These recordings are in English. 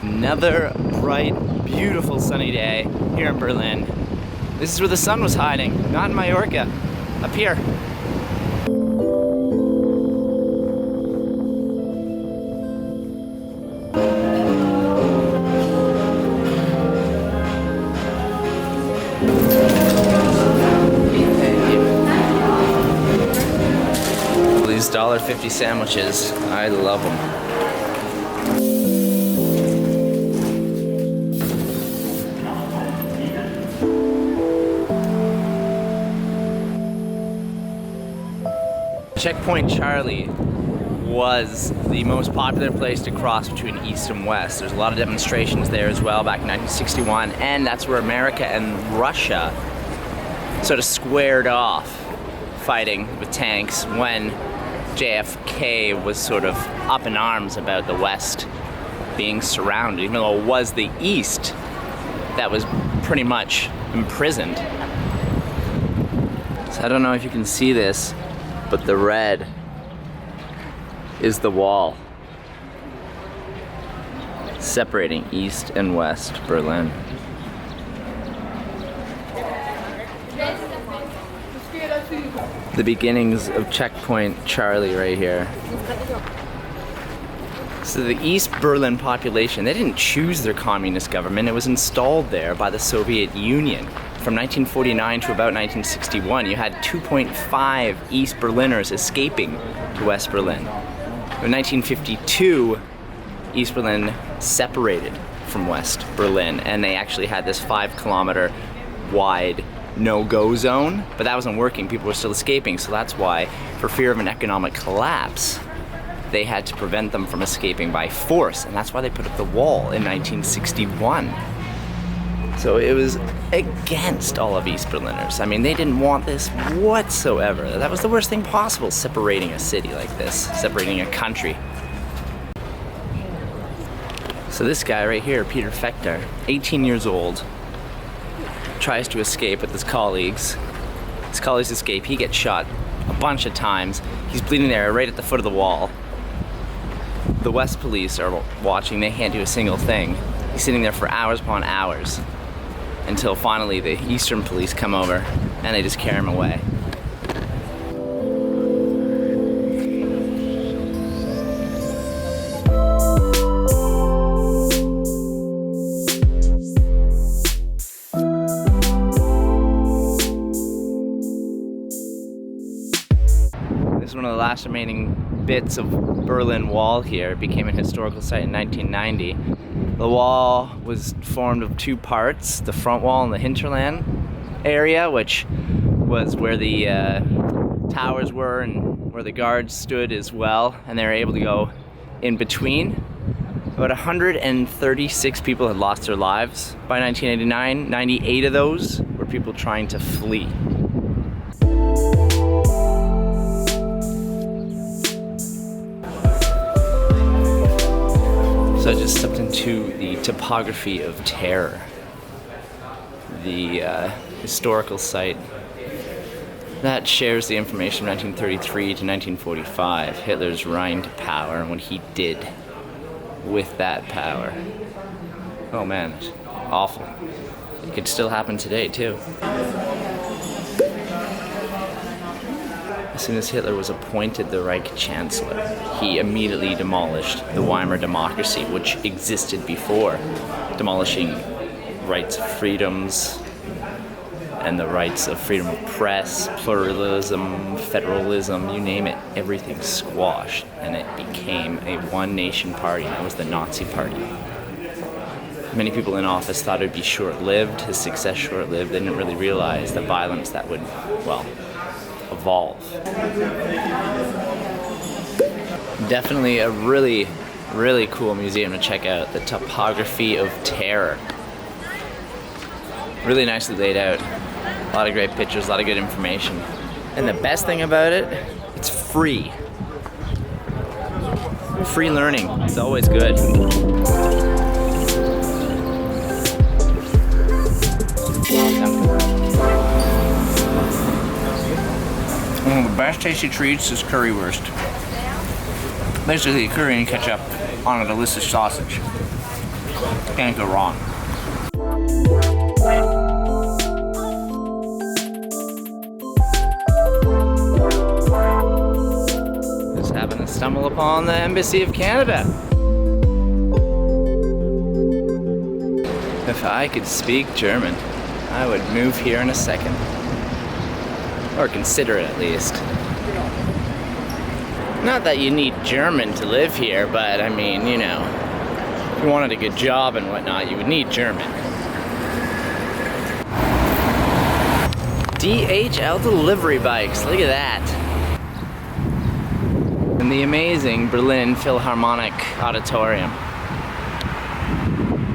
Another bright, beautiful sunny day here in Berlin. This is where the sun was hiding, not in Mallorca, up here. These $1.50 sandwiches, I love them. Checkpoint Charlie was the most popular place to cross between East and West. There's a lot of demonstrations there as well back in 1961, and that's where America and Russia sort of squared off, fighting with tanks when JFK was sort of up in arms about the West being surrounded, even though it was the East that was pretty much imprisoned. So I don't know if you can see this, but the red is the wall separating East and West Berlin. The beginnings of Checkpoint Charlie right here. So the East Berlin population, they didn't choose their communist government. It was installed there by the Soviet Union. From 1949 to about 1961, you had 2.5 East Berliners escaping to West Berlin. In 1952, East Berlin separated from West Berlin, and they actually had this 5-kilometer wide no-go zone, but that wasn't working. People were still escaping, so that's why, for fear of an economic collapse, they had to prevent them from escaping by force, and that's why they put up the wall in 1961. So it was against all of East Berliners. I mean, they didn't want this whatsoever. That was the worst thing possible, separating a city like this, separating a country. So this guy right here, Peter Fechter, 18 years old, tries to escape with his colleagues. His colleagues escape. He gets shot a bunch of times. He's bleeding there right at the foot of the wall. The West police are watching. They can't do a single thing. He's sitting there for hours upon hours until finally the Eastern police come over and they just carry him away. This is one of the last remaining bits of Berlin Wall here. It became a historical site in 1990. The wall was formed of two parts, the front wall and the hinterland area, which was where the towers were and where the guards stood as well, and they were able to go in between. About 136 people had lost their lives by 1989. 98 of those were people trying to flee. So I just stepped into the Topography of Terror, the historical site that shares the information from 1933 to 1945, Hitler's reign to power and what he did with that power. Oh man, it's awful. It could still happen today too. As soon as Hitler was appointed the Reich Chancellor, he immediately demolished the Weimar democracy, which existed before, demolishing rights of freedoms and the rights of freedom of press, pluralism, federalism, you name it, everything squashed, and it became a one-nation party, and that was the Nazi Party. Many people in office thought it would be short-lived, his success short-lived. They didn't really realize the violence that would, well, evolve. Definitely a really, really cool museum to check out, the Topography of Terror. Really nicely laid out. A lot of great pictures, a lot of good information. And the best thing about it, it's free. Free learning, it's always good. One of the best tasty treats is currywurst. Basically curry and ketchup on a delicious sausage. Can't go wrong. Just happened to stumble upon the Embassy of Canada. If I could speak German, I would move here in a second. Or consider it at least. Not that you need German to live here, but I mean, you know, if you wanted a good job and whatnot, you would need German. DHL delivery bikes, look at that. And the amazing Berlin Philharmonic Auditorium.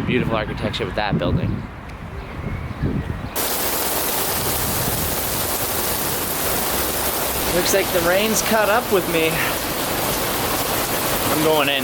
Beautiful architecture with that building. Looks like the rain's caught up with me. I'm going in.